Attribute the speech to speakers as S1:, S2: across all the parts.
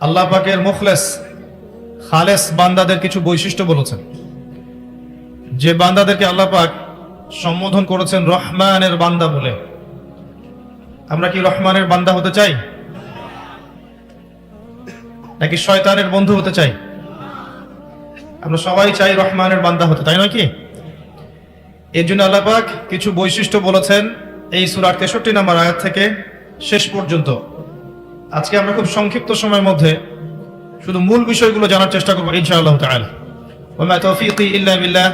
S1: আল্লাহ পাকের মুখলেস খালেস বান্দাদের কিছু বৈশিষ্ট্য বলেছেন, যে বান্দাদেরকে আল্লাহ পাক সম্বোধন করেছেন রহমানের বান্দা বলে। আমরা কি রহমানের বান্দা হতে চাই, নাকি শয়তানের বন্ধু হতে চাই? আমরা সবাই চাই রহমানের বান্দা হতে, তাই নয় কি? এর জন্য আল্লাহ পাক কিছু বৈশিষ্ট্য বলেছেন এই সূরার 63 নম্বর আয়াত থেকে শেষ পর্যন্ত। আজকে আমরা খুব সংক্ষিপ্ত সময়ের মধ্যে শুধু মূল বিষয়গুলো জানার চেষ্টা করবো ইনশাআল্লাহ তাআলা। ওয়া মা তাওফীকি ইল্লা বিল্লাহ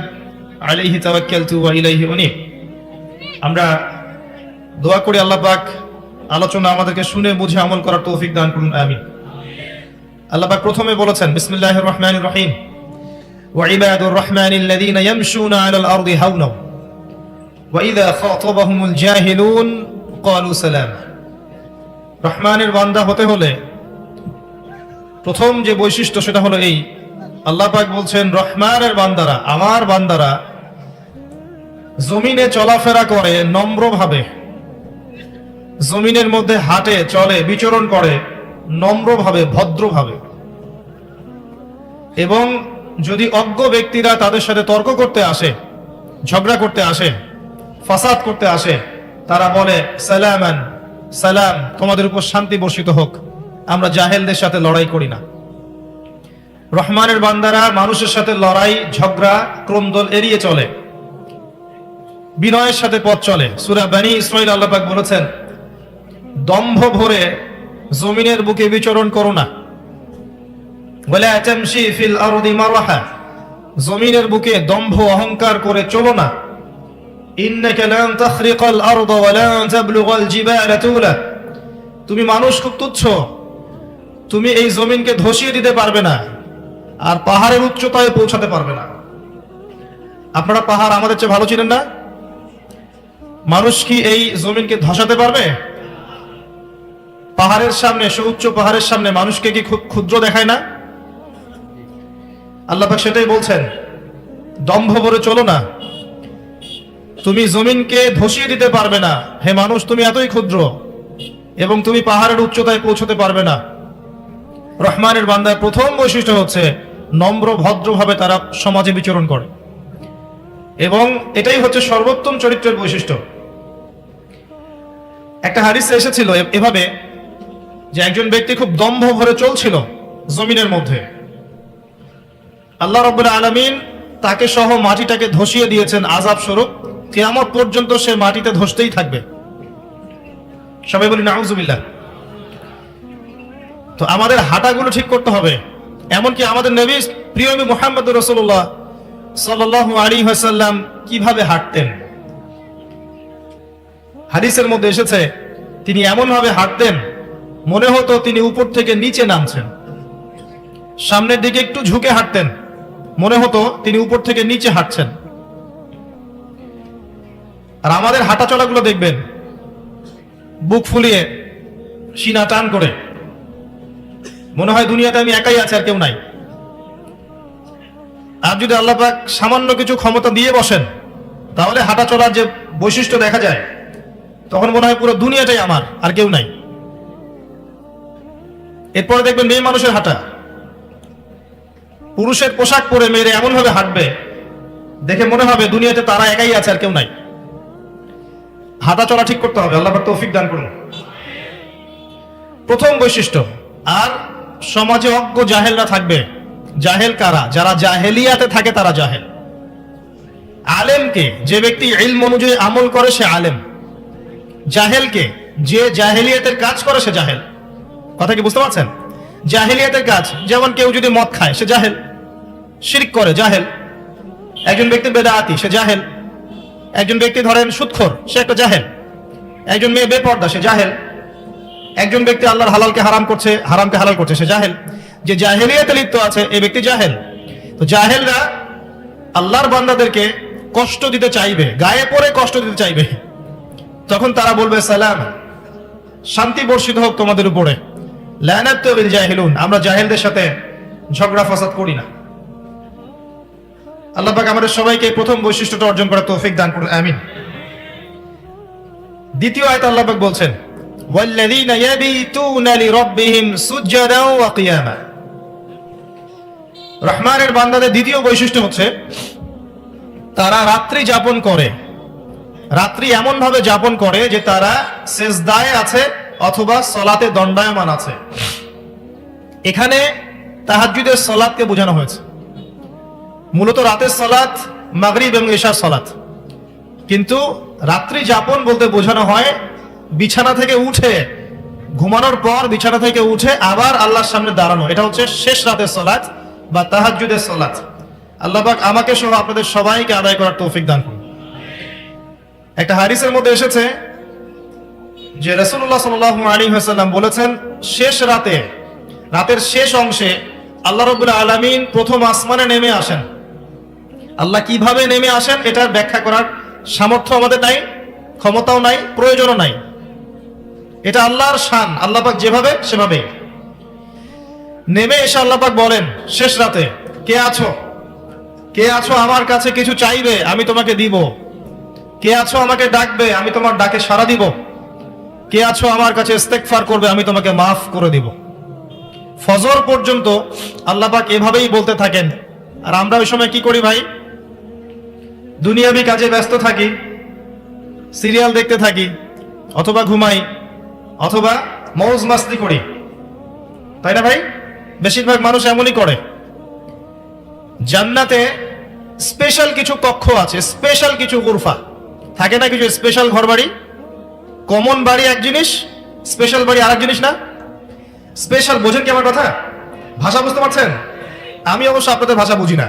S1: আলাইহি তাওয়াক্কালতু ওয়া ইলাইহি উনীব। আমরা দোয়া করি আল্লাহ পাক আলোচনা আমাদেরকে শুনে বুঝে আমল করার তৌফিক দান করুন, আমিন। আল্লাহ পাক প্রথমে বলেছেন বিসমিল্লাহির রহমানির রহিম, ওয়া ইবাদুর রহমানিল্লাযীনা ইয়ামশুনা আলাল আরদি হাওনা ওয়া ইযা খাতাবাহুমুল জাহিলুন ক্বালু সালামা। রহমানের বান্দা হতে হলে প্রথম যে বৈশিষ্ট্য সেটা হলো এই, আল্লাহ পাক বলছেন রহমানের বান্দারা, আমার বান্দারা জমিনে চলাফেরা করে নম্রভাবে, জমিনের মধ্যে হাঁটে চলে বিচরণ করে নম্রভাবে ভদ্রভাবে, এবং যদি অজ্ঞ ব্যক্তিরা তাদের সাথে তর্ক করতে আসে, ঝগড়া করতে আসে, ফাসাদ করতে আসে, তারা বলে সালামান, সালাম, তোমাদের উপর শান্তি বর্ষিত হোক, আমরা জাহেলদের সাথে লড়াই করি না। রহমানের বান্দারা মানুষের সাথে লড়াই ঝগড়া ক্রন্দল এড়িয়ে চলে, বিনয়ের সাথে পথ চলে। সূরা বনী ইসরাঈল আল্লাহ পাক বলেছেন দম্ভ ভরে জমিনের বুকে বিচরণ করো না, ওয়ালা তামশি ফিল আরদি মারহা, জমিনের বুকে দম্ভ অহংকার করে চলো না। ইন্নাকা লান তাখরিকাল আরদ ওয়া লান তাবলুগাল জিবালা তুলা, তুমি মানুষ খুব তুচ্ছ, তুমি এই জমিনকে ধসিয়ে দিতে পারবে না, আর পাহাড়ের উচ্চতায় পৌঁছাতে পারবে না। আপনারা পাহাড় আমাদের চেয়ে ভালো চিনেন না? মানুষ কি এই জমিনকে ধসাতে পারবে? পাহাড়ের সামনে, সুউচ্চ পাহাড়ের সামনে মানুষকে কি খুব ক্ষুদ্র দেখায় না? আল্লাহ পাক সেটাই বলছেন, দম্ভ ভরে চলো না, তুমি জমিনকে ধসিয়ে দিতে পারবে না। হে মানুষ, তুমি এতই ক্ষুদ্র এবং তুমি পাহাড়ের উচ্চতায় পৌঁছতে পারবে না। রহমানের বান্দার প্রথম বৈশিষ্ট্য হচ্ছে নম্র ভদ্রভাবে তারা সমাজে বিচরণ করে, এবং এটাই হচ্ছে সর্বোত্তম চরিত্রের বৈশিষ্ট্য। একটা হাদিসে এসেছিল এভাবে যে একজন ব্যক্তি খুব দম্ভ ভরে চলছিল জমিনের মধ্যে, আল্লাহ রাব্বুল আলামিন তাকে সহ মাটিটাকে ধসিয়ে দিয়েছেন আযাব স্বরূপ, কিয়ামত পর্যন্ত সে মাটিতে ধসতেই থাকবে। সবাই বলি নাউযুবিল্লাহ। তো আমাদের হাঁটাগুলো ঠিক করতে হবে। এমনকি আমাদের নবী প্রিয় নবী মুহাম্মদুর রাসূলুল্লাহ সাল্লাল্লাহু আলাইহি ওয়াসাল্লাম কিভাবে হাঁটতেন, হাদিসের মধ্যে এসেছে তিনি এমন ভাবে হাঁটতেন মনে হতো তিনি উপর থেকে নিচে নামছেন। সামনের দিকে একটু ঝুঁকে হাঁটতেন, মনে হতো তিনি উপর থেকে নিচে হাঁটছেন। আর আমাদের হাঁটা চলাগুলো দেখবেন বুক ফুলিয়ে সিনা টান করে, মনে হয় দুনিয়াতে আমি একাই আছি, আর কেউ নাই। আর যদি আল্লাহ পাক সামান্য কিছু ক্ষমতা দিয়ে বসেন, তাহলে হাঁটা চলার যে বৈশিষ্ট্য দেখা যায়, তখন মনে হয় পুরো দুনিয়াটাই আমার, আর কেউ নাই। এরপরে দেখবেন মেয়ে মানুষের হাঁটা, পুরুষের পোশাক পরে মেয়েরা এমন ভাবে হাঁটবে দেখে মনে হবে দুনিয়াতে তারা একাই আছে, আর কেউ নাই। হাঁটা চলা ঠিক করতে হবে, আল্লাহ পাক তৌফিক দান করুন। প্রথম বৈশিষ্ট্য। আর সমাজে অজ্ঞ জাহেলরা থাকবে। জাহেল কারা? যারা জাহেলিয়াতে থাকে তারা জাহেল। আলেমকে, যে ব্যক্তি ইলম অনুযায়ী আমল করে সে আলেম। জাহেলকে, যে জাহেলিয়াতের কাজ করে সে জাহেল। কথা কি বুঝতে পারছেন? জাহেলিয়াতের কাজ, যেমন কেউ যদি মদ খায় সে জাহেল, শিরক করে জাহেল। একজন ব্যক্তি বেদাতি সে জাহেল। একজন ব্যক্তি ধরেন সুদখোর সে একটা জাহেল। একজন মেয়ে বেপর্দা সে জাহেল। একজন ব্যক্তি আল্লাহর হালালকে হারাম করছে, হারামকে হালাল করছে, সে জাহেল। যে জাহেলিয়াতে লিপ্ত আছে এই ব্যক্তি জাহেল। তো জাহেলরা আল্লাহর বান্দাদেরকে কষ্ট দিতে চাইবে, গায়ে পড়ে কষ্ট দিতে চাইবে, তখন তারা বলবে সালাম, শান্তি বর্ষিত হোক তোমাদের উপরে। লানাতু বিল জাহিলুন, আমরা জাহেলদের সাথে ঝগড়া ফাসাদ করি না। আল্লাহ পাক আমাদের সবাইকে প্রথম বৈশিষ্ট্যটা অর্জন করার তৌফিক দান করুন, আমিন। দ্বিতীয় আয়াতে আল্লাহ পাক বলছেন ওয়াল্লাযীনা ইয়াবীতুনা লিরাব্বিহিম সুজদান ওয়া কিয়ামা। রহমানের বান্দাদের দ্বিতীয় বৈশিষ্ট্য হচ্ছে তারা রাত্রি যাপন করে। রাত্রি এমন ভাবে যাপন করে যে তারা সিজদায় আছে অথবা সালাতে দণ্ডায়মান আছে। এখানে তাহাজ্জুদের সালাতকে বোঝানো হয়েছে। মূলত রাতের সালাত মাগরিব এবং ইশার সালাত, কিন্তু রাত্রি যাপন বলতে বোঝানো হয় বিছানা থেকে উঠে, ঘুমানোর পর বিছানা থেকে উঠে আবার আল্লাহর সামনে দাঁড়ানো। এটা হচ্ছে শেষ রাতের সালাত বা তাহাজ্জুদের সালাত। আল্লাহ পাক আমাকে সহ আপনাদের সবাইকে আদায় করার তৌফিক দান করুন। একটা হাদিসের মধ্যে এসেছে যে রাসূলুল্লাহ সাল্লাল্লাহু আলাইহি ওয়াসাল্লাম বলেছেন, শেষ রাতে, রাতের শেষ অংশে আল্লাহ রাব্বুল আলামিন প্রথম আসমানে নেমে আসেন। আল্লাহ কিভাবে নেমে আসেন এটার ব্যাখ্যা করার সামর্থ্য আমাদের নাই, ক্ষমতাও নাই, প্রয়োজনও নাই। এটা আল্লাহর শান, আল্লাহ পাক যেভাবে সেভাবে নেমে এসে আল্লাহ পাক বলেন শেষ রাতে, কে আছো, কে আছো আমার কাছে কিছু চাইবে, আমি তোমাকে দিব। কে আছো আমাকে ডাকবে, আমি তোমার ডাকে সাড়া দিব। কে আছো আমার কাছে ইস্তেগফার করবে, আমি তোমাকে মাফ করে দিব। ফজর পর্যন্ত আল্লাহ পাক এভাবেই বলতে থাকেন। আর আমরা ওই সময় কি করি ভাই? দুনিয়াবি কাজে ব্যস্ত থাকি, সিরিয়াল দেখতে থাকি, অথবা ঘুমাই, অথবা মৌজ মাস্তি করি, তাই না ভাই? বেশিরভাগ মানুষ এমনই করে। জান্নাতে স্পেশাল কিছু কক্ষ আছে, স্পেশাল কিছু গুরফা থাকে না, কিছু স্পেশাল ঘরবাড়ি। কমন বাড়ি এক জিনিস, স্পেশাল বাড়ি আরেক জিনিস না? স্পেশাল বোঝেন কি আমার কথা? ভাষা বুঝতে পারছেন? আমি অবশ্য আপনাদের ভাষা বুঝি না,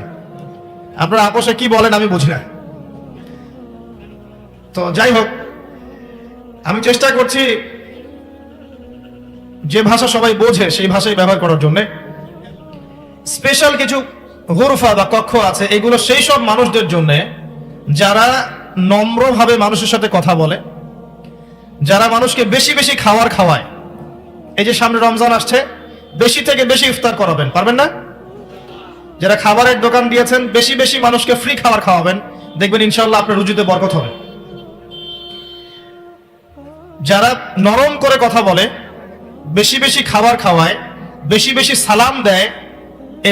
S1: আপনারা আপোষে কি বলেন আমি বুঝি না। তো যাই হোক, আমি চেষ্টা করছি যে ভাষা সবাই বোঝে সেই ভাষাই ব্যবহার করার জন্য। স্পেশাল কিছু গুরফা বা কক্ষ আছে, এগুলো সেই সব মানুষদের জন্য যারা নম্রভাবে মানুষের সাথে কথা বলে, যারা মানুষকে বেশি বেশি খাবার খাওয়ায়। এই যে সামনে রমজান আসছে, বেশি থেকে বেশি ইফতার করাবেন, পারবেন না? যারা খাবারের দোকান দিয়েছেন, বেশি বেশি মানুষকে ফ্রি খাবার খাওয়াবেন, দেখবেন ইনশাআল্লাহ আপনার রুজিতে বরকত হবে। যারা নরম করে কথা বলে, বেশি বেশি খাবার খাওয়ায়, বেশি বেশি সালাম দেয়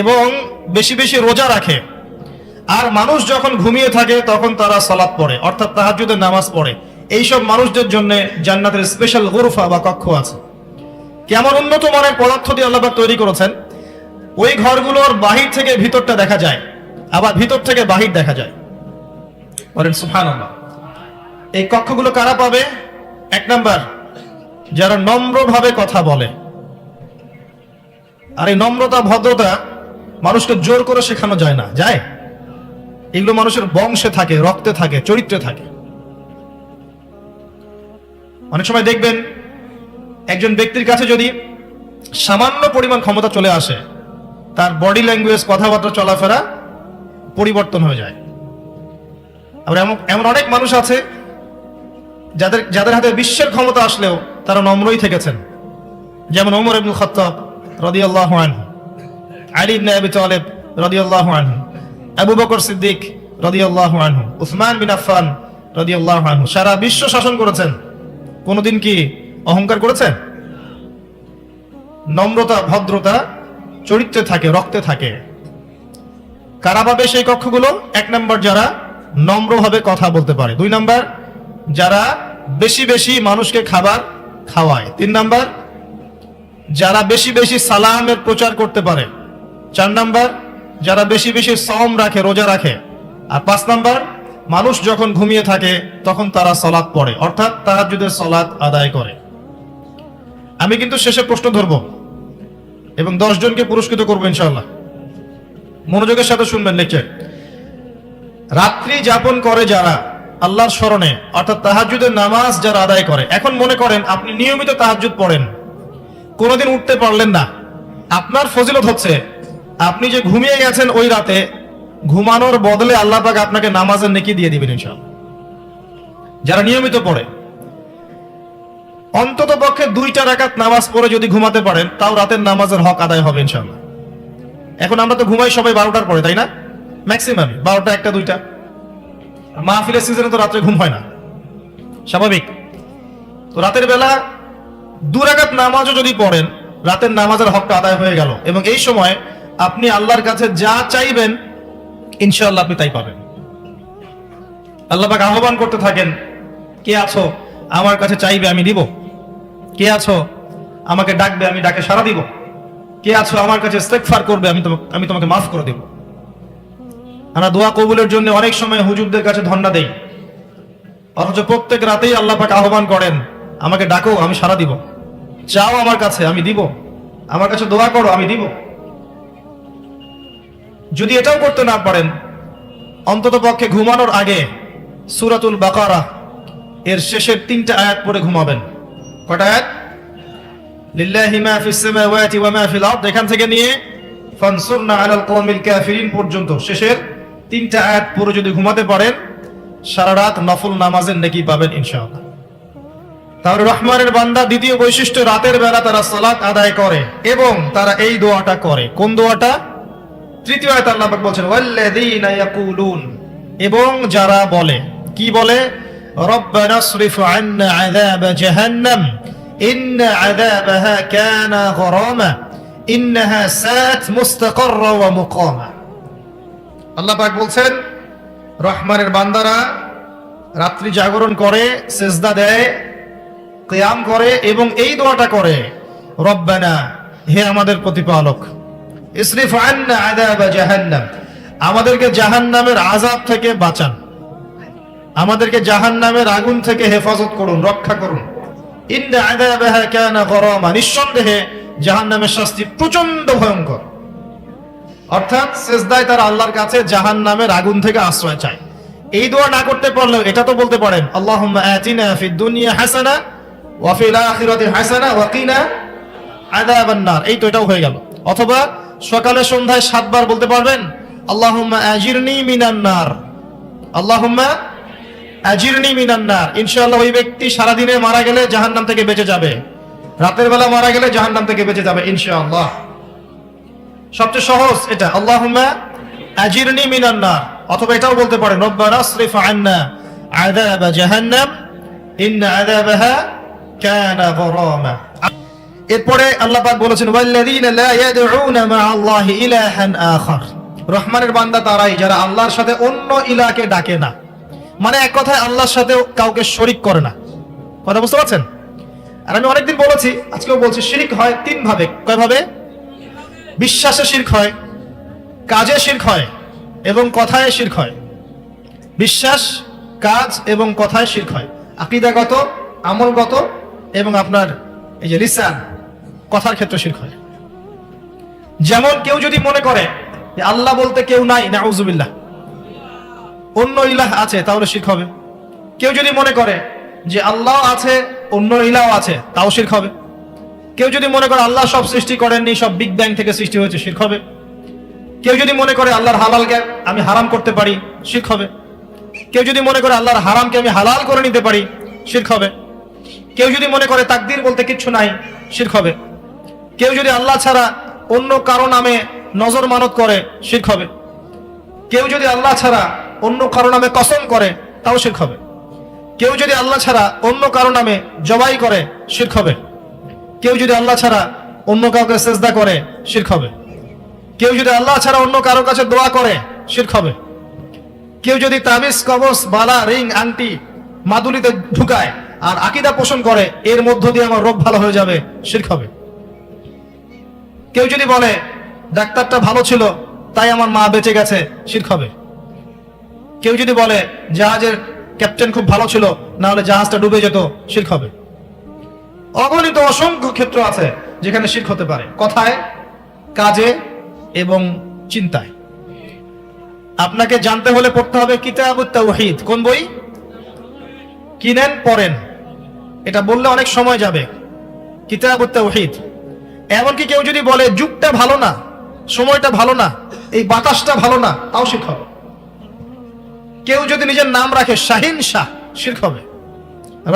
S1: এবং বেশি বেশি রোজা রাখে, আর মানুষ যখন ঘুমিয়ে থাকে তখন তারা সালাত পড়ে, অর্থাৎ তাহাজ্জুদের নামাজ পড়ে, এইসব মানুষদের জন্য জান্নাতের স্পেশাল গুরফা বা কক্ষ আছে। কেমন উন্নত মানের পদার্থ দিয়ে আল্লাহ পাক তৈরি করেছেন, ওই ঘরগুলোর বাহির থেকে ভিতরটা দেখা যায়, আবার ভিতর থেকে বাহির দেখা যায়। বলেন সুবহানাল্লাহ। এই কক্ষগুলো কারা পাবে? এক নাম্বার, যারা নম্রভাবে কথা বলে। আর এই নম্রতা ভদ্রতা মানুষকে জোর করে শেখানো যায় না, যায়? এগুলো মানুষের বংশে থাকে, রক্তে থাকে, চরিত্রে থাকে। অনেক সময় দেখবেন একজন ব্যক্তির কাছে যদি সামান্য পরিমাণ ক্ষমতা চলে আসে, তার বডি ল্যাঙ্গুয়েজ, কথাবার্তা, চলাফেরা পরিবর্তন হয়ে যায়। আবার এমন অনেক মানুষ আছে যাদের হাতে বিশ্বের ক্ষমতা আসলেও তারা নম্রই থেকেছেন। যেমন ওমর ইবনুল খাত্তাব রাদিয়াল্লাহু আনহু, আলী ইবনে আবি তালেব রাদিয়াল্লাহু আনহু, আবু বকর সিদ্দিক রাদিয়াল্লাহু আনহু, উসমান বিন আফফান রাদিয়াল্লাহু আনহু। সারা বিশ্ব শাসন করেছেন, কোনোদিন কি অহংকার করেছেন? নম্রতা, ভদ্রতা চরিত্রে থাকে, রক্তে থাকে। কারা পাবে সেই কক্ষগুলো? এক নাম্বার, যারা নম্রভাবে কথা বলতে পারে। দুই নাম্বার, যারা বেশি বেশি মানুষকে খাবার খাওয়ায়। তিন নাম্বার, যারা বেশি বেশি সালামের প্রচার করতে পারে। চার নাম্বার, যারা বেশি বেশি সওম রাখে, রোজা রাখে। আর পাঁচ নাম্বার, মানুষ যখন ঘুমিয়ে থাকে তখন তারা সালাত পড়ে, অর্থাৎ তাহাজ্জুদের সালাত আদায় করে। আমি কিন্তু শেষে প্রশ্ন ধরব এবং 10 জনকে পুরস্কৃত করবো ইনশাআল্লাহ। মনোযোগের সাথে শুনবেন লেকচার। রাত্রি যাপন করে যারা আল্লাহর স্মরণে, অর্থাৎ তাহাজ্জুদের নামাজ যারা আদায় করে। এখন মনে করেন আপনি নিয়মিত তাহাজ্জুদ পড়েন, কোনোদিন উঠতে পারলেন না, আপনার ফজিলত হচ্ছে আপনি যে ঘুমিয়ে গেছেন ওই রাতে, ঘুমানোর বদলে আল্লাহ পাক আপনাকে নামাজের নেকি দিয়ে দিবেন ইনশাআল্লাহ। যারা নিয়মিত পড়ে, অন্তত পক্ষে 2টা রাকাত নামাজ পড়ে যদি ঘুমাতে পারেন, তাও রাতের নামাজের হক আদায় হবে ইনশাআল্লাহ। এখন আমরা তো ঘুমাই সবাই 12টার পরে, তাই না? ম্যাক্সিমাম 12টা, 1টা, 2টা। মাহফিলের সিজনে তো রাত্রে ঘুম হয় না, স্বাভাবিক। তো রাতের বেলা 2 রাকাত নামাজও যদি পড়েন, রাতের নামাজের হকটা আদায় হয়ে গেল, এবং এই সময় আপনি আল্লাহর কাছে যা চাইবেন ইনশাআল্লাহ আপনি তাই পাবেন। আল্লাহ পাক আহ্বান করতে থাকেন, কে আছো আমার কাছে চাইবে আমি দিব, কে আছো আমাকে ডাকবে আমি ডাকে সাড়া দিব, কে আছো আমার কাছে ইস্তেগফার করবে আমি তোমাকে মাফ করে দেব। আমরা দোয়া কবুলের জন্য অনেক সময় হুজুরদের কাছে ধন্না দেই, অথচ প্রত্যেক রাতেই আল্লাহ পাক আহ্বান করেন, আমাকে ডাকো আমি সাড়া দিব, চাও আমার কাছে আমি দিব, আমার কাছে দোয়া করো আমি দিব। যদি এটাও করতে না পারেন, অন্তত পক্ষে ঘুমানোর আগে সূরাতুল বাকারা এর শেষের 3টা আয়াত পড়ে ঘুমাবেন। কয়টা আয়াত? লিল্লাহি মা ফিস সামাওয়াতি ওয়া মা ফিল আরদ, এখান থেকে নিয়ে ফানসুরনা আলাল কওমিল কাফিরিন পর্যন্ত শেষের 3টা আয়াত পড়ে যদি ঘুমাতে পারেন, সারা রাত নফল নামাজের নেকি পাবেন ইনশাআল্লাহ। তাহলে রহমানের বান্দা দ্বিতীয় বৈশিষ্ট্য, রাতের বেলা তারা সালাত আদায় করে এবং তারা এই দোয়াটা করে। কোন দোয়াটা? তৃতীয় আয়াতে আল্লাহ পাক বলছেন ওয়াল্লাযীনা ইয়াকুলুন, এবং যারা বলে, কি বলে? রব্বানা সরিফ আন্না আযাব জাহান্নাম ইন্না আযাবাহা কানা গরামা ইন্নাহা সাআত মুস্তাকাররা ওয়া মুকামা। আল্লাহ পাক বলছেন রহমানের বান্দারা রাত্রি জাগরণ করে, সিজদা দেয়, কিয়াম করে এবং এই দোয়াটা করে, রব্বানা, হে আমাদের প্রতিপালক, ইসরিফ আন্না আযাব জাহান্নাম, আমাদেরকে জাহান্নামের আযাব থেকে বাঁচান, আমাদেরকে জাহান্নামের আগুন থেকে হেফাজত করুন, রক্ষা করুন। ইন্না আযাবাহা কানা গরামা, নিঃসন্দেহে জাহান্নামের শাস্তি প্রচন্ড ভয়ঙ্কর। অর্থাৎ সিজদায় তারা আল্লাহর কাছে জাহান্নামের আগুন থেকে আশ্রয় চায়। এই দোয়া না করতে পারলেও এটা তো বলতে পারেন, আল্লাহুম্মা আতিনা ফিদ দুনিয়া হাসানা ওয়া ফিল আখিরাতি হাসানা ওয়া কিনা আযাবান নার, এই তো এটাও হয়ে গেল। অথবা সকালে সন্ধ্যায় 7 বার বলতে পারবেন, আল্লাহুম্মা আজিরনি মিনান নার, আল্লাহুম্মা আজিরনি মিনান নার। ইনশাআল্লাহ ওই ব্যক্তি সারা দিনে মারা গেলে জাহান্নাম থেকে বেঁচে যাবে, রাতের বেলা মারা গেলে জাহান্নাম থেকে বেঁচে যাবে ইনশাআল্লাহ। সবচেয়ে সহজ এটা, আল্লাহুম্মা আজিরনি মিনান নার। অথবা এটাও বলতে পারেন, রব্বানা আসরিফ আন্না আযাব জাহান্নাম ইন্না আযাবাহা কানা গরামা। এরপরে আল্লাহ পাক বলেছেন ওয়াল্লাযীনা লা ইয়াদউনা মা'আল্লাহি ইলাহান আখার, রহমানের বান্দা তারাই যারা আল্লাহর সাথে অন্য ইলাহকে ডাকে না, মানে এক কথায় আল্লাহর সাথে কাউকে শরীক করে না। কথা বুঝতে পারছেন? আর আমি অনেকদিন বলেছি, আজকেও বলছি, শিরক হয় 3 ভাবে। কয় ভাবে? বিশ্বাসে শিরক হয়, কাজে শিরক হয় এবং কথায় শিরক হয়। বিশ্বাস, কাজ এবং কথায় শিরক হয়, আকীদাগত, আমলগত এবং আপনার এই যে লিসান, কথার ক্ষেত্রে শিরক হয়। যেমন কেউ যদি মনে করে যে আল্লাহ বলতে কেউ নাই, নাউযুবিল্লাহ, অন্য ইলাহ আছে, তাহলে শিরক হবে। কেউ যদি মনে করে যে আল্লাহ আছে, অন্য ইলাহ আছে, তাও শিরক হবে। কেউ যদি মনে করে আল্লাহ সব সৃষ্টি করেননি, সব বিগ ব্যাং থেকে সৃষ্টি হয়েছে, শিরক হবে। কেউ যদি মনে করে আল্লাহর হালালকে আমি হারাম করতে পারি, শিরক হবে। কেউ যদি মনে করে আল্লাহর হারামকে আমি হালাল করে নিতে পারি, শিরক হবে। কেউ যদি মনে করে তাকদীর বলতে কিচ্ছু নাই, শিরক হবে। কেউ যদি আল্লাহ ছাড়া অন্য কারো নামে নজর মানত করে, শিরক হবে। কেউ যদি আল্লাহ ছাড়া অন্য কারো নামে কসম করে, তাও শিরক হবে। কেউ যদি আল্লাহ ছাড়া অন্য কারো নামে জবাই করে, শিরক হবে। কেউ যদি আল্লাহ ছাড়া অন্য কাউকে সিজদা করে, শিরক হবে। কেউ যদি আল্লাহ ছাড়া অন্য কারো কাছে দোয়া করে, শিরক হবে। কেউ যদি তাবিজ, কবজ, বালা, রিং, আংটি মাদুলিতে ঢুকায় আর আকীদা পোষণ করে এর মধ্য দিয়ে আমার রোগ ভালো হয়ে যাবে, শিরক হবে। কেউ যদি বলে ডাক্তারটা ভালো ছিল তাই আমার মা বেঁচে গেছে, শিরক হবে। কেউ যদি বলে জাহাজের ক্যাপ্টেন খুব ভালো ছিল, না হলে জাহাজটা ডুবে যেত, শিরক হবে। অগণিত অসংখ্য ক্ষেত্র আছে যেখানে শিরক হতে পারে, কথায়, কাজে এবং চিন্তায়। আপনাকে জানতে হলে পড়তে হবে কিতাবুত তাওহীদ। কোন বই? কিনেন, পড়েন, এটা বললে অনেক সময় যাবে। কিতাবুত তাওহীদ। এমনকি কেউ যদি বলে যুগটা ভালো না, সময়টা ভালো না, এই বাতাসটা ভালো না, তাও শিরক হবে। কেউ যদি নিজের নাম রাখে শাহিন শাহ, শিরক হবে।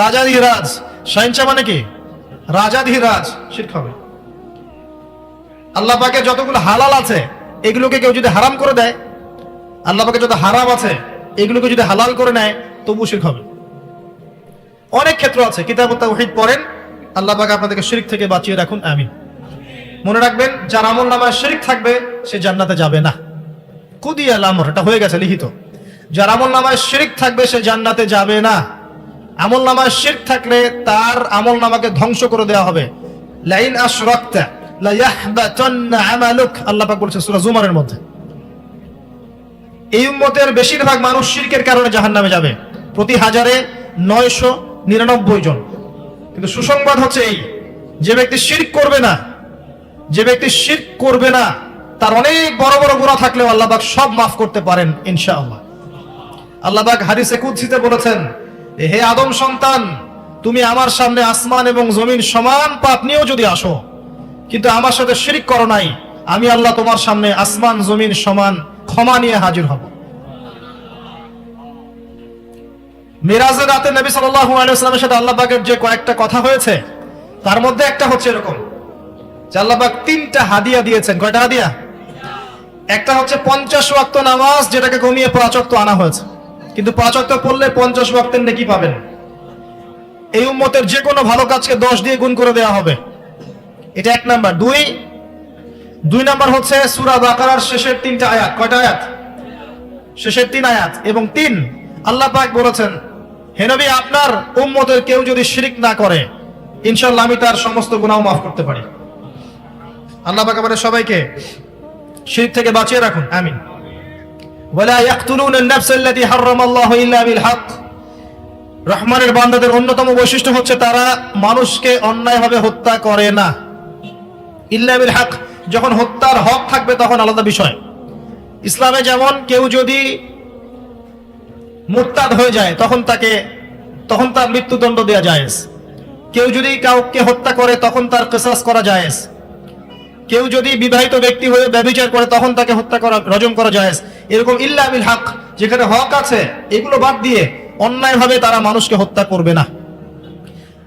S1: রাজাধিরাজ, শাহিন শাহ মানে কি? রাজাধিরাজ, শিরক হবে। আল্লাহ পাকের যতগুলো হালাল আছে এগুলোকে কেউ যদি হারাম করে দেয়, আল্লাহ পাকের যত হারাম আছে এগুলোকে যদি হালাল করে নেয়, তবু শিরক হবে। অনেক ক্ষেত্র আছে। কিতাবুত তাওহীদ পড়েন, আল্লাহ পাক আপনাদেরকে শিরক থেকে বাঁচিয়ে রাখুন, আমিন। মনে রাখবেন, যার আমল নামায় শিরক থাকবে সে জান্নাতে যাবে না। কুদিয়াল আমর, এটা হয়ে গেছে লিখিত। যার আমল নামায় শিরক থাকবে সে জান্নাতে যাবে না। আমল নামায় শিরক থাকলে তার আমল নামাকে ধ্বংস করে দেওয়া হবে। লাইন আশরাকতা লা ইয়াহবাতান্না আমালুক, আল্লাহ পাক বলেছেন সূরা জুমারের মধ্যে। এই উম্মতের বেশিরভাগ মানুষ শিরকের কারণে জাহান্নামে যাবে, প্রতি 1099 জন। কিন্তু সুসংবাদ হচ্ছে এই, যে ব্যক্তি শিরক করবে না, যে ব্যক্তি শিরক করবে না, তার অনেক বড় বড় গুনাহ থাকলেও আল্লাহ পাক সব মাফ করতে পারেন ইনশাআল্লাহ। আল্লাহ পাক হাদিসে কুদসিতে বলেছেন, হে আদম সন্তান, তুমি আমার সামনে আসমান এবং জমিন সমান পাপ নিয়েও যদি আসো, কিন্তু আমার সাথে শিরক করো নাই, আমি আল্লাহ তোমার সামনে আসমান জমিন সমান ক্ষমা নিয়ে হাজির হব। মিরাজের রাতে নবী সাল্লাল্লাহু আলাইহি ওয়াসাল্লামের সাথে আল্লাহ পাকের যে কয়েকটা কথা হয়েছে, তার মধ্যে একটা হচ্ছে এরকম যে আল্লাহ পাক 3টা হাদিয়া দিয়েছেন। কয়টা হাদিয়া? একটা হচ্ছে 50 ওয়াক্ত নামাজ, যেটাকে কমিয়ে 5 ওয়াক্ত আনা হয়েছে, কিন্তু 5 ওয়াক্ত পড়লে 50 ওয়াক্তের নেকি পাবেন। এই উম্মতের যে কোনো ভালো কাজকে 10 দিয়ে গুণ করে দেওয়া হবে। এটা 1 নাম্বার। 2 নাম্বার হচ্ছে সূরা বাকারার শেষের 3টা আয়াত। কয়টা আয়াত? শেষের 3 আয়াত। এবং 3, আল্লাহ পাক বলেছেন, হে নবী, আপনার উম্মতের কেউ যদি শিরক না করে, ইনশাআল্লাহ আমি তার সমস্ত গুনাহ মাফ করতে পারি। আল্লাহ পাক আমাদের সবাইকে শিরক থেকে বাঁচিয়ে রাখুন, আমিন। ওয়ালা ইয়াকতুলুনা আন-নাফস আল্লাতী হারামাল্লাহু ইল্লা বিল হক। রহমানের বান্দাদের অন্যতম বৈশিষ্ট্য হচ্ছে তারা মানুষকে অন্যায়ভাবে হত্যা করে না। ইল্লা বিল হক, যখন হত্যার হক থাকবে তখন আলাদা বিষয়। ইসলামে যেমন কেউ যদি মুরতাদ হয়ে যায় তখন তার মৃত্যুদণ্ড দেওয়া জায়েজ। কেউ যদি কাউকে হত্যা করে তখন তার কিসাস করা জায়েজ। কেউ যদি বিবাহিত ব্যক্তি হয়ে ব্যভিচার করে তখন তাকে হত্যা করা, রজম করা জায়েজ। এরকম ইল্লা বিল হক, যেখানে হক আছে, এগুলো বাদ দিয়ে অন্যায়ভাবে তারা মানুষকে হত্যা করবে না।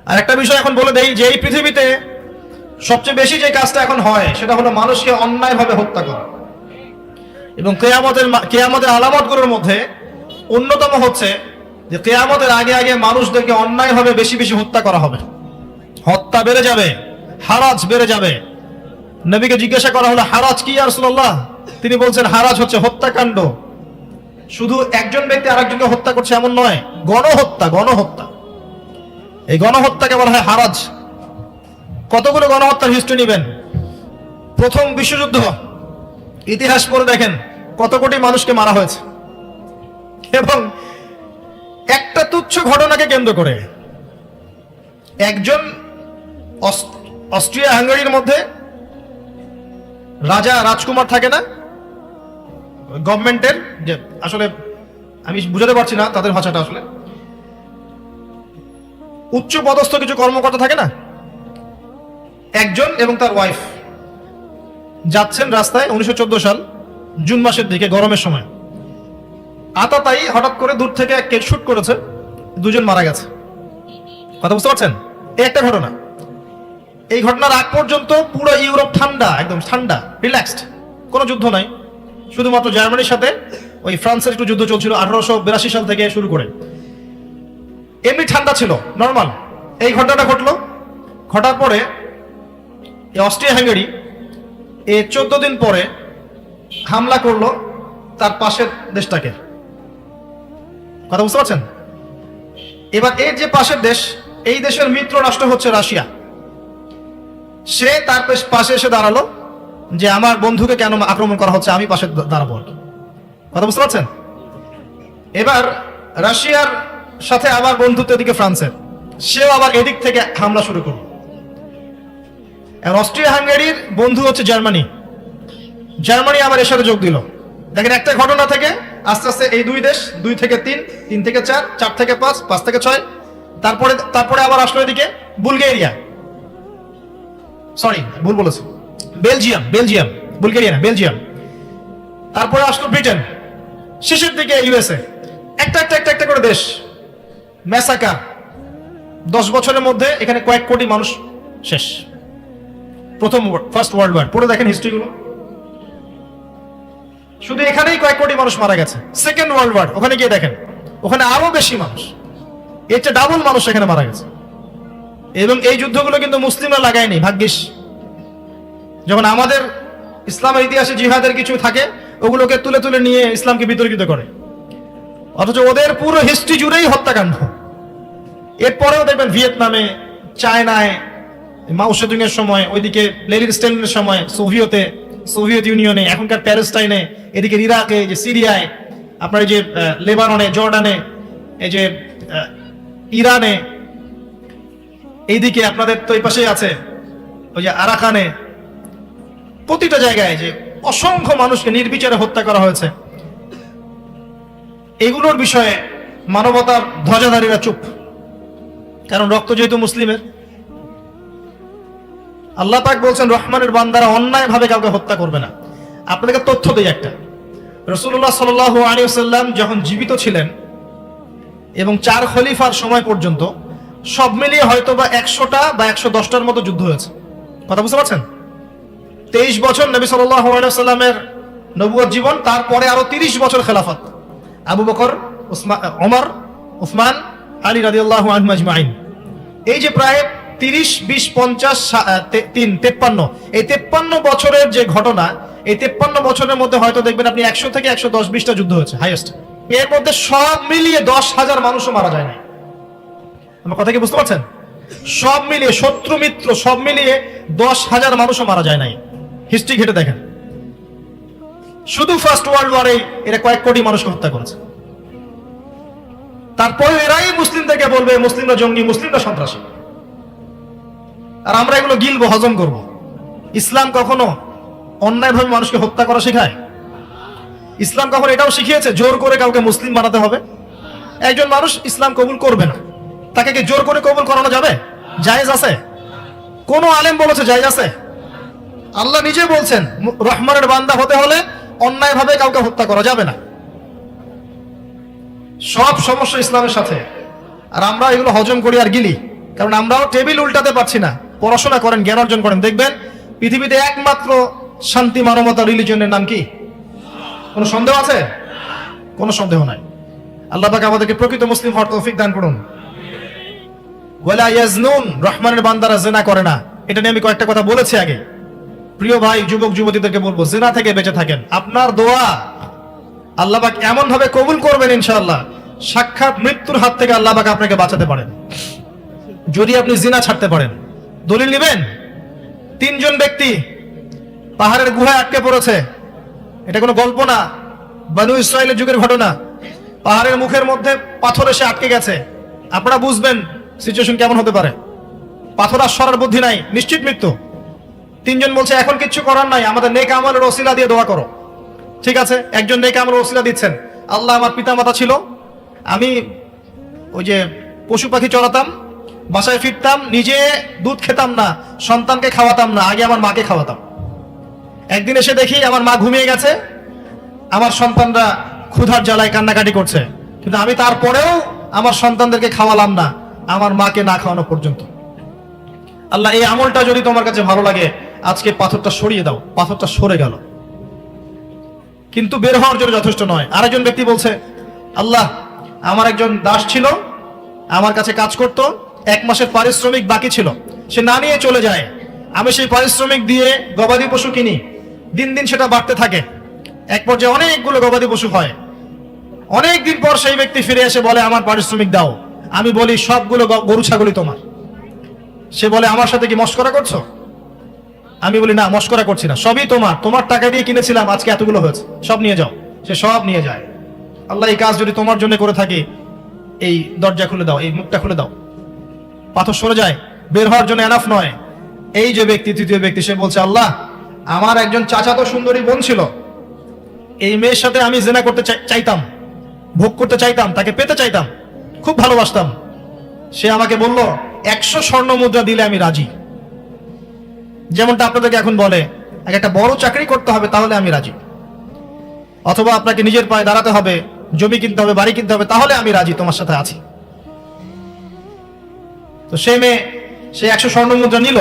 S1: আর একটা বিষয় এখন বলে দেই, যে এই পৃথিবীতে সবচেয়ে বেশি যে কাজটা এখন হয় সেটা হলো মানুষকে অন্যায়ভাবে হত্যা করা। এবং কিয়ামতের আলামতগুলোর মধ্যে অন্যতম হচ্ছে যে কিয়ামতের আগে আগে মানুষদেরকে অন্যায়ভাবে বেশি বেশি হত্যা করা হবে। হত্যা বেড়ে যাবে, হারাজ বেড়ে যাবে। নবীকে জিজ্ঞাসা করা হলো, হারাজ কি ইয়া রাসূলুল্লাহ? তিনি বলছেন, হারাজ হচ্ছে হত্যাকাণ্ড। শুধু একজন ব্যক্তি আরেকজনকে হত্যা করছে এমন নয়, গণহত্যা। এই গণহত্যাকে বলা হয় হারাজ। কতগুলো গণহত্যার হিস্ট্রি নেবেন, প্রথম বিশ্বযুদ্ধ ইতিহাস পড়ে দেখেন কত কোটি মানুষকে মারা হয়েছে। এবং একটা তুচ্ছ ঘটনাকে কেন্দ্র করে একজন অস্ট্রিয়া হাঙ্গেরির মধ্যে রাজকুমার থাকে না, গভর্নমেন্টের, যে আসলে আমি বুঝাতে পারছি না তাদের ভাষাটা, আসলে উচ্চ পদস্থ কিছু কর্মকর্তা থাকে না, একজন এবং তার ওয়াইফ যাচ্ছেন রাস্তায় 1914 সাল জুন মাসের দিকে, গরমের সময়। আতাতাই হঠাৎ করে দূর থেকে কে শুট করেছে, 2 জন মারা গেছে। কথা বুঝতে পারছেন? এই একটা ঘটনা। এই ঘটনার আগ পর্যন্ত পুরো ইউরোপ ঠান্ডা, একদম ঠান্ডা, রিল্যাক্সড, কোনো যুদ্ধ নাই। শুধুমাত্র জার্মানির সাথে ওই ফ্রান্সের একটু যুদ্ধ চলছিল 1882 সাল থেকে শুরু করে। এমনি ঠান্ডা ছিল, নর্মাল। এই ঘটনাটা ঘটলো। ঘটার পরে অস্ট্রিয়া হাঙ্গেরি 14 দিন পরে হামলা করলো তার পাশের দেশটাকে। কথা বুঝতে পারছেন? এবার এর যে পাশের দেশ, এই দেশের মিত্র রাষ্ট্র হচ্ছে রাশিয়া। সে তার পাশে এসে দাঁড়ালো যে আমার বন্ধুকে কেন আক্রমণ করা হচ্ছে, আমি পাশে দাঁড়াবো। কথা বুঝতে পারছেন? এবার রাশিয়ার সাথে আবার বন্ধুত্ব এদিকে ফ্রান্সের, সেও আবার এদিক থেকে হামলা শুরু করলো। অস্ট্রিয়া হাঙ্গেরির বন্ধু হচ্ছে জার্মানি, জার্মানি আবার এর সাথে যোগ দিল। দেখেন, একটা ঘটনা থেকে আস্তে আস্তে এই 2 দেশ, 2 থেকে 3, 3 থেকে 4, 4 থেকে 5, 5 থেকে 6, তারপরে আবার আসলো এদিকে বুলগেরিয়া, সরি ভুল বলেছি, বেলজিয়াম, বুলগেরিয়া না, বেলজিয়াম। তারপরে আসলো ব্রিটেন, শেষের দিকে ইউএসএ। একটা করে দেশ, ম্যাসাকার। 10 বছরের মধ্যে এখানে কয়েক কোটি মানুষ শেষ। ফার্স্ট ওয়ার্ল্ড ওয়ার পড়ে দেখেন হিস্ট্রিগুলো, শুধু এখানেই কয়েক কোটি মানুষ মারা গেছে। সেকেন্ড ওয়ার্ল্ড ওয়ার, ওখানে গিয়ে দেখেন, ওখানে আরো বেশি মানুষ, এর চেয়ে ডাবল মানুষ এখানে মারা গেছে। এবং এই যুদ্ধগুলো কিন্তু মুসলিমরা লাগায়নি, ভাগ্যিস। যখন আমাদের ইসলামের ইতিহাসে জিহাদের কিছু থাকে, ওগুলোকে তুলে তুলে নিয়ে ইসলামকে বিতর্কিত করে, অথচ ওদের পুরো হিস্ট্রি জুড়েই হত্যাকাণ্ড। এরপরেও দেখবেন ভিয়েতনামে, চায়নায়, মাও সেতুং এর সময়, ওইদিকে লেনিন স্ট্যালিনের সময়, সোভিয়েত ইউনিয়নে, এখনকার প্যালেস্টাইনে, এদিকে ইরাকে, যে সিরিয়ায়, আপনার এই যে লেবাননে, জর্ডানে, এই যে ইরানে, এইদিকে আপনাদের তো এই পাশেই আছে ওই যে আরাকানে, প্রতিটা জায়গায় যে অসংখ্য মানুষকে নির্বিচারে হত্যা করা হয়েছে, এগুলোর বিষয়ে মানবতার ধ্বজাধারীরা চুপ। কারণ রক্ত যেহেতু মুসলিমের। আল্লাহ পাক বলছেন রহমানের বান্দারা অন্যায় ভাবে কাউকে হত্যা করবে না। আপনাদেরকে তথ্য দেই একটা। রাসূলুল্লাহ সাল্লাল্লাহু আলাইহি ওয়াসাল্লাম যখন জীবিত ছিলেন এবং 4 খলিফার সময় পর্যন্ত সব মিলিয়ে হয়তো বা 100টা বা 110টার মতো যুদ্ধ হয়েছে। কথা বুঝতে পারছেন? 23 বছর নবী সাল্লাল্লাহু আলাইহি ওয়াসাল্লামের নবুয়ত জীবন, তারপরে আরো 30 বছর খেলাফত, আবু বকর, ওমর, উসমান, আলী রাদিয়াল্লাহু আনহুম আজমাইন। এই যে প্রায় 30, 20, 50, 53, এই 53 বছরের যে ঘটনা, এই 53 বছরের মধ্যে হয়তো দেখবেন আপনি 100 থেকে 110-20টা যুদ্ধ হয়েছে হাইয়েস্ট। এর মধ্যে সব মিলিয়ে 10,000 মানুষও মারা যায় না। আমার কথা কি বুঝতে পারছেন? সব মিলিয়ে, শত্রু মিত্র সব মিলিয়ে 10,000 মানুষও মারা যায় নাই। হিস্ট্রি ঘেটে দেখেন, শুধু ফার্স্ট ওয়ার্ল্ড ওয়ারে এরা কয়েক কোটি মানুষকে হত্যা করেছে। তারপরে এরাই মুসলিমদেরকে বলবে মুসলিমরা জঙ্গি, মুসলিমরা সন্ত্রাসী। আর আমরা এগুলো গিলবো, হজম করব। ইসলাম কখনো অন্যায়ভাবে মানুষকে হত্যা করা শেখায়? ইসলাম কখনো এটাও শিখিয়েছে জোর করে কাউকে মুসলিম বানাতে হবে? একজন মানুষ ইসলাম কবুল করবে না, তাকে কি জোর করে কবুল করানো যাবে? জায়েজ আছে? কোন আলেম বলেছে জায়েজ আছে? আল্লাহ নিজে বলছেন রহমানের বান্দা হতে হলে অন্যায়ভাবে কাউকে হত্যা করা যাবে না। সব সমস্যা ইসলামের সাথে, আর আমরা এগুলো হজম করি আর গিলি। কারণ আমরাও টেবিল উল্টাতে পারছি না। পড়াশোনা করেন, জ্ঞান অর্জন করেন, দেখবেন পৃথিবীতে একমাত্র শান্তি মানবতা রিলিজনের নাম কি? কোনো সন্দেহ আছে? কোনো সন্দেহ নাই। আল্লাহ পাক আমাদেরকে প্রকৃত মুসলিম হওয়ার তৌফিক দান করুন। ওয়ালা ইয়াজনুন, রহমানের বান্দারা জিনা করে না। এটা নিয়ে আমি কয়েকটা কথা বলেছি আগে। প্রিয় ভাই, যুবক যুবতীদেরকে বলবো, জিনা থেকে বেঁচে থাকেন। আপনার দোয়া আল্লাহ পাক এমন ভাবে কবুল করবেন ইনশাআল্লাহ, সাক্ষাৎ মৃত্যুর হাত থেকে আল্লাহ পাক আপনাকে বাঁচাতে পারেন যদি আপনি জিনা ছাড়তে পারেন। দলিল নেবেন? 3 জন ব্যক্তি পাহাড়ের গুহায় আটকে পড়েছে। এটা কোনো গল্প না, বনু ইসরাইলের যুগের ঘটনা। পাহাড়ের মুখের মধ্যে পাথর এসে আটকে গেছে। আপনারা বুঝবেন সিচুয়েশন কেমন হতে পারে। পাথর আর সরার বুদ্ধি নাই, নিশ্চিত মৃত্যু। 3 জন বলছে এখন কিচ্ছু করার নাই, আমাদের নেক আমলের ওসিলা দিয়ে দোয়া করো। ঠিক আছে, একজন নেক আমলের ওসিলা দিচ্ছেন। আল্লাহ, আমার পিতামাতা ছিল, আমি ওই যে পশু পাখি চড়াতাম, বাসায় ফিরতাম, নিজে দুধ খেতাম না, সন্তানকে খাওয়াতাম না, আগে আমার মাকে খাওয়াতাম। একদিন এসে দেখি আমার মা ঘুমিয়ে গেছে, আমার সন্তানরা ক্ষুধার জ্বালায় কান্নাকাটি করছে, কিন্তু আমি তারপরেও আমার সন্তানদেরকে খাওয়ালাম না, আমার মাকে না খাওয়ানো পর্যন্ত। আল্লাহ, এই আমলটা যদি তোমার কাছে ভালো লাগে, আজকে পাথরটা সরিয়ে দাও। পাথরটা সরে গেল, কিন্তু বের হওয়ার জন্য যথেষ্ট নয়। আরেকজন ব্যক্তি বলছে, আল্লাহ, আমার একজন দাস ছিল, আমার কাছে কাজ করত, 1 মাসের পারিশ্রমিক বাকি ছিল, সে না নিয়ে চলে যায়। আমি সেই পারিশ্রমিক দিয়ে গবাদি পশু কিনি, দিন দিন সেটা বাড়তে থাকে। এক পর্যায়ে অনেকগুলো গবাদি পশু হয়। অনেক দিন পর সেই ব্যক্তি ফিরে এসে বলে, আমার পারিশ্রমিক দাও। আমি বলি, সবগুলো গরু ছাগলই তোমার। সে বলে, আমার সাথে কি মস্করা করছো? আমি বলি, না, মস্করা করছি না, সবই তোমার, তোমার টাকা দিয়ে কিনেছিলাম, আজকে এতগুলো হয়েছে, সব নিয়ে যাও। সে সব নিয়ে যায়। আল্লাহ, এই কাজ যদি তোমার জন্য করে থাকি, এই দরজা খুলে দাও, এই মুখটা খুলে দাও। পাথর সরে যায়, বের হওয়ার জন্য এনাফ নয়। এই যে ব্যক্তি, তৃতীয় ব্যক্তি, সে বলছে, আল্লাহ, আমার একজন চাচাতো সুন্দরী বোন ছিল, এই মেয়ের সাথে আমি জিনা করতে চাইতাম, ভোগ করতে চাইতাম, তাকে পেতে চাইতাম, খুব ভালোবাসতাম। সে আমাকে বলল 100 স্বর্ণ মুদ্রা দিলে আমি রাজি। যেমনটা আপনাদেরকে এখন বলে, একটা বড় চাকরি করতে হবে তাহলে আমি রাজি, অথবা আপনাকে নিজের পায়ে দাঁড়াতে হবে, জমি কিনতে হবে, বাড়ি কিনতে হবে, তাহলে আমি রাজি, তোমার সাথে আছি। তো সে মেয়ে, সে 100 স্বর্ণ মুদ্রা নিল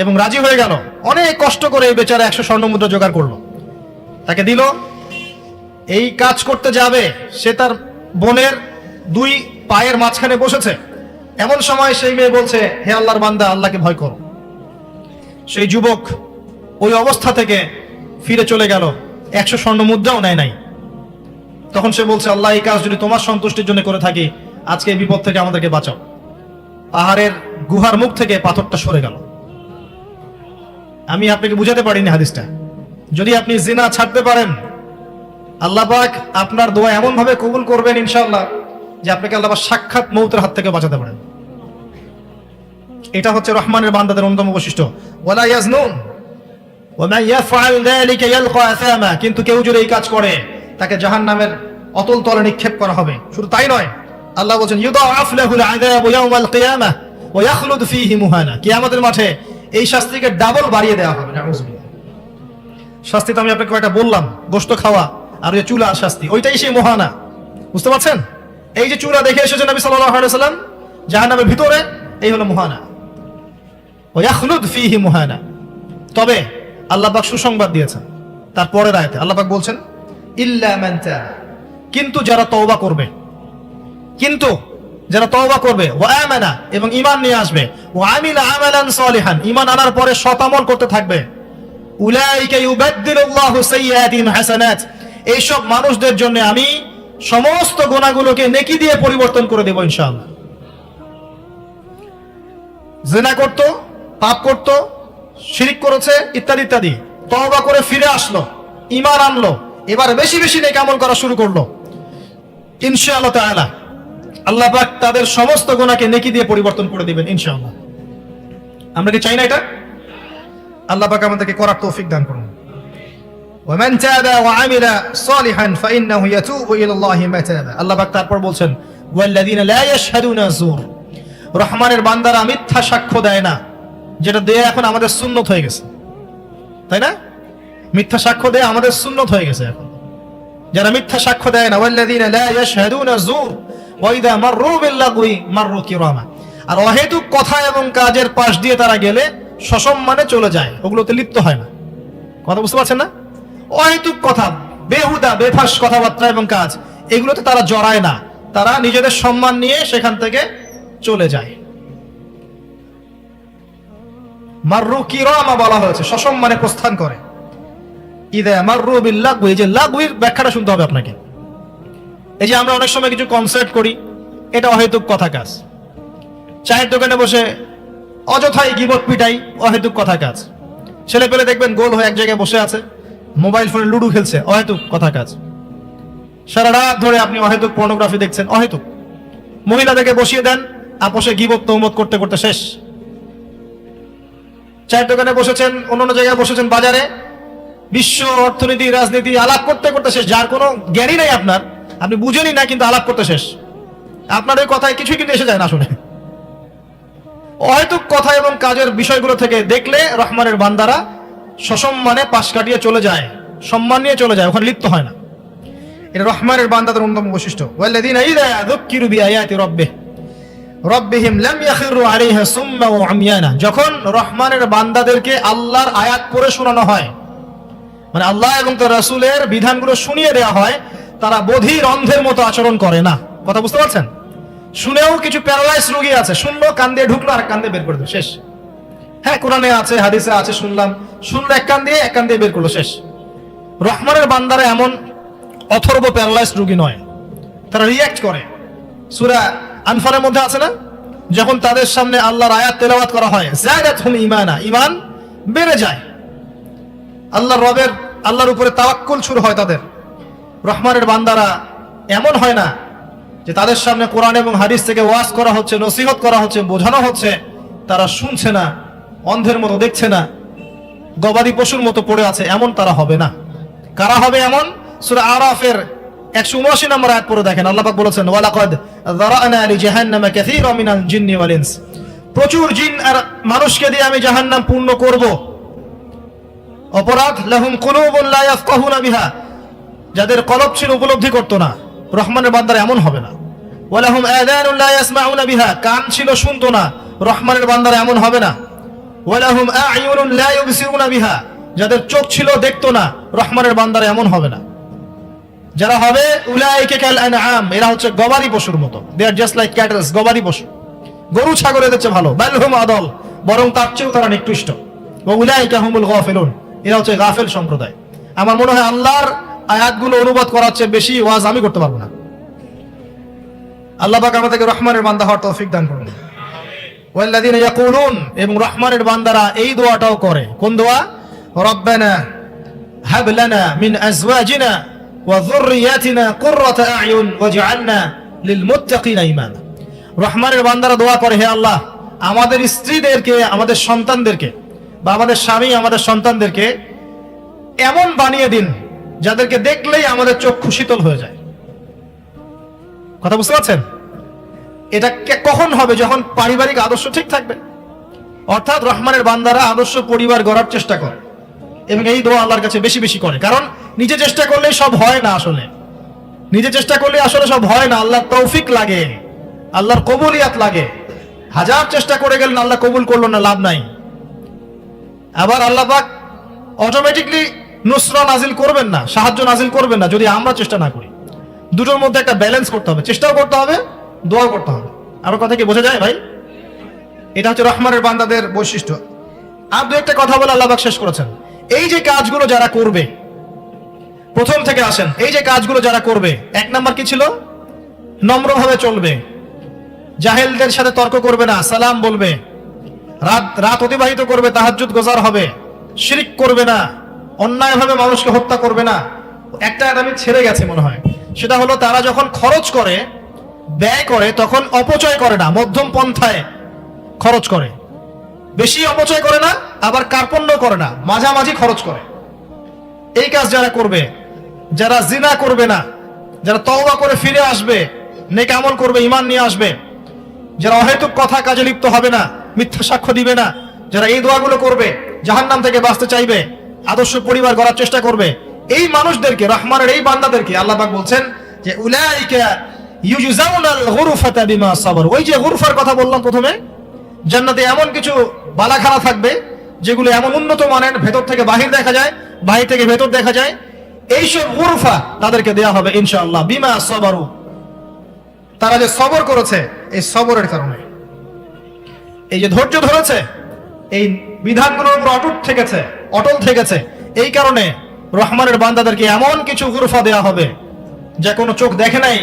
S1: এবং রাজি হয়ে গেল। অনেক কষ্ট করে এই বেচারা 100 স্বর্ণ মুদ্রা জোগাড় করলো, তাকে দিল। এই কাজ করতে যাবে, সে তার বোনের 2 পায়ের মাঝখানে বসেছে। এমন সময় সেই মেয়ে বলছে, হে আল্লাহর বান্দা, আল্লাহকে ভয় করো। সেই যুবক ওই অবস্থা থেকে ফিরে চলে গেল, 100 স্বর্ণ মুদ্রাও নেয় নাই। তখন সে বলছে, আল্লাহ, এই কাজ যদি তোমার সন্তুষ্টির জন্য করে থাকি, আজকে এই বিপদ থেকে আমাদেরকে বাঁচাও। পাহাড়ের গুহার মুখ থেকে পাথরটা সরে গেল। আমি আপনাকে বুঝাতে পারিনি হাদিসটা। যদি আপনি জিনা ছাড়তে পারেন, আল্লাহ পাক আপনার দোয়া এমন ভাবে কবুল করবেন ইনশাআল্লাহ, যে আপনাকে আল্লাহ পাক সাক্ষাৎ মৌতের হাত থেকে বাঁচাতে পারেন। এটা হচ্ছে রহমানের বান্দাদের অন্যতম বৈশিষ্ট্য। ওয়ালা ইয়াজনুন ওয়া মান ইয়াফআল যালিকা ইয়ালকা আসামা। কিন্তু কেউ যদি এই কাজ করে, তাকে জাহান্নামের অতল তলে নিক্ষেপ করা হবে। শুধু তাই নয়, আল্লাহ বলেন, ইউদাআফ লাহুল আযাবু ইয়াওমাল কিয়ামাহ ওয়া ইয়াখলুদ ফীহি মুহানা। কিয়ামতের মাঠে এই শাস্তিকে ডাবল বাড়িয়ে দেওয়া হবে। নাউযুবিল্লাহ। শাস্তি তো আমি আপনাকে কয়টা বললাম, গোশত খাওয়া আর ওই চুলার শাস্তি, ওইটাই সেই মুহানা। বুঝতে পারছেন? এই যে চুলা দেখে এসেছেন নবী সাল্লাল্লাহু আলাইহি ওয়াসাল্লাম জাহান্নামের ভিতরে, এই হলো মুহানা। ওয়া ইয়াখলুদ ফীহি মুহানা। তবে আল্লাহ পাক সুসংবাদ দিয়েছেন তারপরের আয়াতে। আল্লাহ পাক বলছেন, ইল্লা মান তাব। কিন্তু যারা তওবা করবে, কিন্তু যারা তওবা করবে, ওয়া আমানা, এবং ঈমান নিয়ে আসবে, ওয়া আমিলা আমালান সালিহান, ঈমান আনার পরে সৎ আমল করতে থাকবে, উলাইকা ইউবাদদিলুল্লাহু সাইয়্যাতিহিম হাসানাত। এই সব মানুষদের জন্য আমি সমস্ত গুনাহগুলোকে নেকি দিয়ে পরিবর্তন করে দেব ইনশাআল্লাহ। জিনা করত, পাপ করত, শিরিক করেছে, ইত্যাদি ইত্যাদি, তওবা করে ফিরে আসলো, ঈমান আনলো, এবার বেশি বেশি নেক আমল করা শুরু করলো, ইনশাআল্লাহ তাআলা আল্লাহ পাক তাদের সমস্ত গুনাহকে নেকি দিয়ে পরিবর্তন করে দিবেন ইনশাআল্লাহ। আমরা কি চাই না এটা? আল্লাহ পাক আমাদেরকে করার তৌফিক দান করুন। ওয়া মান তাবা ওয়া আমিলা সালিহান ফাইন্নাহু ইয়াতুবু ইলাল্লাহি মাতাবা। আল্লাহ পাক তারপর বলছেন, ওয়াল্লাযিনা লা ইয়াশহাদুনা যুর। রহমানের বান্দারা মিথ্যা সাক্ষ্য দেয় না, যেটা দেয়া এখন আমাদের সুন্নত হয়ে গেছে, তাই না? মিথ্যা সাক্ষ্য দেয়া আমাদের সুন্নত হয়ে গেছে এখন। যারা মিথ্যা সাক্ষ্য দেয় না, ওয়াল্লাযিনা লা ইয়াশহাদুনা যুর ওয়া ইযা মাররু বিল্লাগwi মাররু কিরামা। আর অহেতুক কথা এবং কাজের পাশ দিয়ে তারা গেলে সসম্মানে চলে যায়, ওগুলোতে লিপ্ত হয় না। কথা বুঝতে পারছেন না? অহেতুক কথা, বেহুদা বেফাস কথাবার্তা এবং কাজ, এগুলোতে তারা জড়ায় না, তারা নিজেদের সম্মান নিয়ে সেখান থেকে চলে যায়। মাররু কিরামা বলা হয়েছে, সসম্মানে প্রস্থান করে। ইযা মাররু বিল্লাগwi, এই যে লাগউইর ব্যাখ্যাটা শুনতে হবে আপনাকে। এই যে আমরা অনেক সময় কিছু কনসার্ট করি, এটা অহেতুক কথা কাজ। চায়ের দোকানে বসে অযথাই গিবত পিটাই, অহেতুক কথা কাজ। ছেলে পেলে দেখবেন গোল হয়ে এক জায়গায় বসে আছে, মোবাইল ফোনে লুডু খেলছে, অহেতুক কথা কাজ। সারা রাত ধরে আপনি অহেতুক পর্নোগ্রাফি দেখছেন, অহেতুক। মহিলাদেরকে বসিয়ে দেন, আপোষে গিবত তৌমত করতে করতে শেষ। চায়ের দোকানে বসেছেন, অন্য জায়গায় বসেছেন, বাজারে বিশ্ব অর্থনীতি রাজনীতি আলাপ করতে করতে শেষ। যার কোনো জ্ঞানই নাই আপনার, আপনি বুঝেনই না, কিন্তু আলাপ করতে শেষ। আপনার ওই কথায় কিছুই কিন্তু এসে যায় না শুনে। অহেতুক কথা এবং কাজের বিষয়গুলো থেকে দেখলে রহমানের বান্দারা সসম্মানে পাশ কাটিয়ে চলে যায়, সম্মান নিয়ে চলে যায়, ওখানে লিপ্ত হয় না। এটা রহমানের বান্দাদের অন্যতম বৈশিষ্ট্য। ওয়াল্লাযীনা ইযা যুক্কিরু বিআয়াতি রাব্বিহিম লাম ইয়াখিরু আলাইহা সুম্মা ওয়া উমিয়ানা। যখন রহমানের বান্দাদেরকে আল্লাহর আয়াত পড়ে শোনানো হয়, মানে আল্লাহ এবং তার রাসূলের বিধানগুলো শুনিয়ে দেওয়া হয়, তারা বধির অন্ধের মতো আচরণ করে না। কথা বুঝতে পারছেন? শুনেও কিছু প্যারালাইজ রোগী আছে, শুনলো, কান দিয়ে ঢুকলো, আর কান দিয়ে বের করে দিল, শেষ। হ্যাঁ, কোরআনে আছে, হাদিসে আছে, শুনলাম, শুনলো এক কান দিয়ে বের করলো, শেষ। রহমানের বান্দারা এমন অথর্ব প্যারালাইজ রোগী নয়, তারা রিয়্যাক্ট করে। সূরা আনফালের মধ্যে আছে না, যখন তাদের সামনে আল্লাহর আয়াত তেলাওয়াত করা হয়, যাদাতহুম ঈমানা, ঈমান বেড়ে যায়, আল্লাহর উপরে তাওয়াক্কুল শুরু হয় তাদের। রহমানের বান্দারা এমন হয় না যে তাদের সামনে কোরআন এবং হাদিস থেকে ওয়াজ করা হচ্ছে, নসিহত করা হচ্ছে, বোঝানো হচ্ছে, তারা শুনছে না, অন্ধের মতো দেখছে না, গবাদি পশুর মতো পড়ে আছে, এমন তারা হবে না। কারা হবে এমন? সূরা আরাফের 179 নম্বর আয়াত পড়ে দেখেন, আল্লাহ পাক বলেছেন, ওয়ালাকাদ যারানা লিজাহান্নামা কাসীরাম মিনাল জিন্নি ওয়াল ইনস। প্রচুর জিন আর মানুষকে দিয়ে আমি জাহান্নাম পূর্ণ করব। অপরাধ, লাহুম কুলুবুন লা ইয়াফকাহুনা বিহা, যাদের কলব ছিল উপলব্ধি করতো না। রহমানের বান্দারা এমন হবে না। ওয়ালাহুম আযানুন লা ইয়াসমাউনা বিহা, কান ছিল শুনতো না। রহমানের বান্দারা এমন হবে না। ওয়ালাহুম আ'য়ুনুন লা ইউবসিরুনা বিহা, যাদের চোখ ছিল দেখতো না। রহমানের বান্দারা এমন হবে না। যারা হবে উলাইকা কাল আনআম, এরা হচ্ছে গবাদি পশুর মতো। দে আর জাস্ট লাইক ক্যাটলস, গবাদি পশু। গরু ছাগল এদের চেয়ে ভালো, বাল হুম আদল, বরং তার চেয়েও তারা নিকৃষ্ট। ওয়া উলাইকা হুমুল গাফিলুন, এরা হচ্ছে গাফেল সম্প্রদায়। আমার মনে হয় আল্লাহর আয়াতগুলো অনুবাদ করার চেয়ে বেশি ওয়াজ আমি করতে পারবো না। আল্লাহ পাক আমাদেরকে রহমানের বান্দা হওয়ার তৌফিক দান করুন। ওয়াল্লাযীনা ইয়াকুলুন, এবং রহমানের বান্দারা এই দোয়াটাও করে। কোন দোয়া? রব্বানা হাব লানা মিন আজওয়াজিনা ওয়া যুররিয়াতিনা কুররাতা আ'য়ুন ওয়াজআলনা লিল মুত্তাকিনা ইমামা। রহমানের বান্দারা দোয়া করে, হে আল্লাহ, আমাদের স্ত্রীদেরকে, আমাদের সন্তানদেরকে, বা আমাদের স্বামী, আমাদের সন্তানদেরকে এমন বানিয়ে দিন যাদেরকে দেখলেই আমাদের চক্ষু শীতল হয়ে যায়। কথা বুঝতে পারছেন? এটা কখন হবে? যখন পারিবারিক আদর্শ ঠিক থাকবে। অর্থাৎ রহমানের বান্দারা আদর্শ পরিবার গড়ার চেষ্টা করে, এবং এই দোয়া আল্লাহর কাছে বেশি বেশি করে। কারণ নিজে চেষ্টা করলেই সব হয় না, আসলে নিজে চেষ্টা করলে আসলে সব হয় না। আল্লাহর তৌফিক লাগে, আল্লাহর কবুলিয়াত লাগে। হাজার চেষ্টা করে গেলেন, আল্লাহ কবুল করলো না, লাভ নাই। আবার আল্লাহ পাক অটোমেটিকলি নুসরা নাজিল করবেন না, সাহায্য নাজিল করবেন না যদি আমরা চেষ্টা না করি। দুটোর মধ্যে একটা ব্যালেন্স করতে হবে, চেষ্টাও করতে হবে, দোয়াও করতে হবে। আমার কথা কি বোঝা যায় ভাই? এটা হচ্ছে রহমানের বান্দাদের বৈশিষ্ট্য। আর দু একটা কথা বলে আল্লাহ পাক শেষ করেছেন। এই যে কাজগুলো যারা করবে, প্রথম থেকে আসেন, এই যে কাজগুলো যারা করবে, এক নাম্বার কি ছিল? নম্রভাবে চলবে, জাহেলদের সাথে তর্ক করবে না, সালাম বলবে, রাত অতিবাহিত করবে, তাহাজ্জুদ গোজার হবে, শিরিক করবে না, অন্যায়ভাবে মানুষকে হত্যা করবে না। একটা আমি ছেড়ে গেছে মনে হয়, সেটা হলো তারা যখন খরচ করে, ব্যয় করে, তখন অপচয় করে না, মধ্যম পন্থায় খরচ করে। বেশি অপচয় করে না, আবার কার্পণ্য করে না, মাঝামাঝি খরচ করে। এই কাজ যারা করবে, যারা জিনা করবে না, যারা তওবা করে ফিরে আসবে, নেক আমল করবে, ঈমান নিয়ে আসবে, যারা অহেতুক কথা কাজে লিপ্ত হবে না, মিথ্যা সাক্ষ্য দিবে না, যারা এই দোয়াগুলো করবে, জাহান্নাম থেকে বাঁচতে চাইবে, আদর্শ পরিবার গড়ার চেষ্টা করবে, এই মানুষদেরকে, রহমানের এই বান্দাদেরকে আল্লাহ পাক বলছেন যে উলাইকা ইউজজাউনাল গুরফাতা বিমা সাবার। ওই যে গুরফার কথা বললাম প্রথমে, জান্নাতে এমন কিছু বালাখানা থাকবে যেগুলো এমন উন্নত মানের, ভেতর থেকে বাহির দেখা যায়, বাহির থেকে ভেতর দেখা যায়। এইসব গুরফা তাদেরকে দেয়া হবে ইনশাআল্লাহ বিমা সাবারু, তারা যে সবর করেছে, এই সবরের কারণে, এই যে ধৈর্য ধরেছে, এই বিধানগুলোর উপর অটল থেকেছে, এই কারণে রহমানের বান্দাদেরকে এমন কিছু গুরফা দেয়া হবে যা কোনো চোখ দেখে নাই,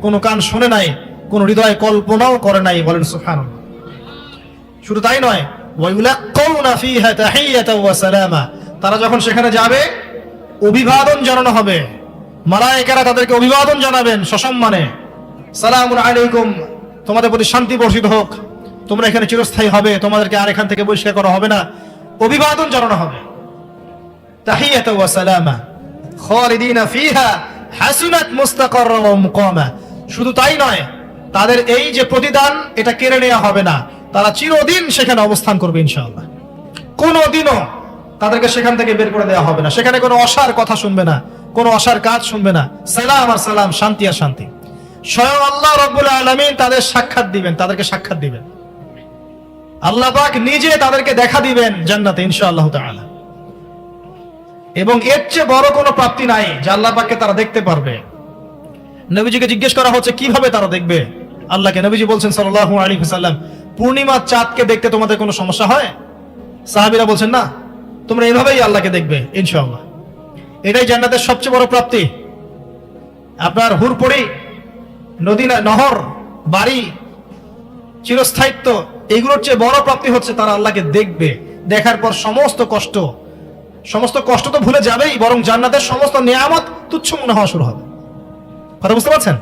S1: কোনো কান শুনে নাই, কোনো হৃদয় কল্পনাও করে নাই। বলেন সুবহানাল্লাহ। শুধু তাই নয়, ওয়ায়ুলাক্কাউনা ফীহা তাহিয়াতাও ওয়া সালামা, তারা যখন সেখানে যাবে অভিবাদন জানানো হবে, মালায়েকারা তাদেরকে অভিবাদন জানাবেন সসম্মানে, সালামুন আলাইকুম, তোমাদের প্রতি শান্তি বর্ষিত হোক, তোমরা এখানে চিরস্থায়ী হবে, তোমাদেরকে আর এখান থেকে বহিষ্কার করা হবে না, অভিবাদন জানানো হবে। তাহিয়াতাও ওয়া সালামা খালিদিনা ফীহা হাসুনাত মুস্তাকাররা ওয়া মুকামা। শুধু তাই নয়, তাদের এই যে প্রতিদান, এটা কেড়ে নেওয়া হবে না, তারা চিরদিন সেখানে অবস্থান করবে ইনশাআল্লাহ। কোনদিনও তাদেরকে সেখান থেকে বের করে দেওয়া হবে না, সেখানে কোনো অসার কথা শুনবে না, কোনো অসার কাজ শুনবে না। সালাম আর সালাম, শান্তি আর শান্তি। স্বয়ং আল্লাহ রাব্বুল আলামিন তাদের সাক্ষাৎ দিবেন, তাদেরকে সাক্ষাৎ দিবেন। আল্লাহ পাক নিজে তাদেরকে দেখা দিবেন জান্নাতে ইনশাআল্লাহ তাআলা। এবং এর চেয়ে বড় কোনো প্রাপ্তি নাই যে আল্লাহ পাককে তারা দেখতে পারবে। নবীজিকে জিজ্ঞেস করা হচ্ছে কিভাবে তারা দেখবে আল্লাহকে। নবীজি বলছেন সাল্লাল্লাহু আলাইহি ওয়াসাল্লাম, পূর্ণিমার চাঁদকে দেখতে তোমাদের কোনো সমস্যা হয়? সাহাবীরা বলছেন না, তোমরা এভাবেই আল্লাহকে দেখবে ইনশাআল্লাহ। এটাই জান্নাতের সবচেয়ে বড় প্রাপ্তি। আপনার হুরপড়ি, নদী, নহর, বাড়ি, চিরস্থায়িত্ব, এগুলোর চেয়ে বড় প্রাপ্তি হচ্ছে তারা আল্লাহকে দেখবে। দেখার পর সমস্ত কষ্ট তো ভুলে যাবেই, বরং জান্নাতের সমস্ত নিয়ামত তুচ্ছ মনে হওয়া শুরু হবে। কথা বুঝতে পারছেন?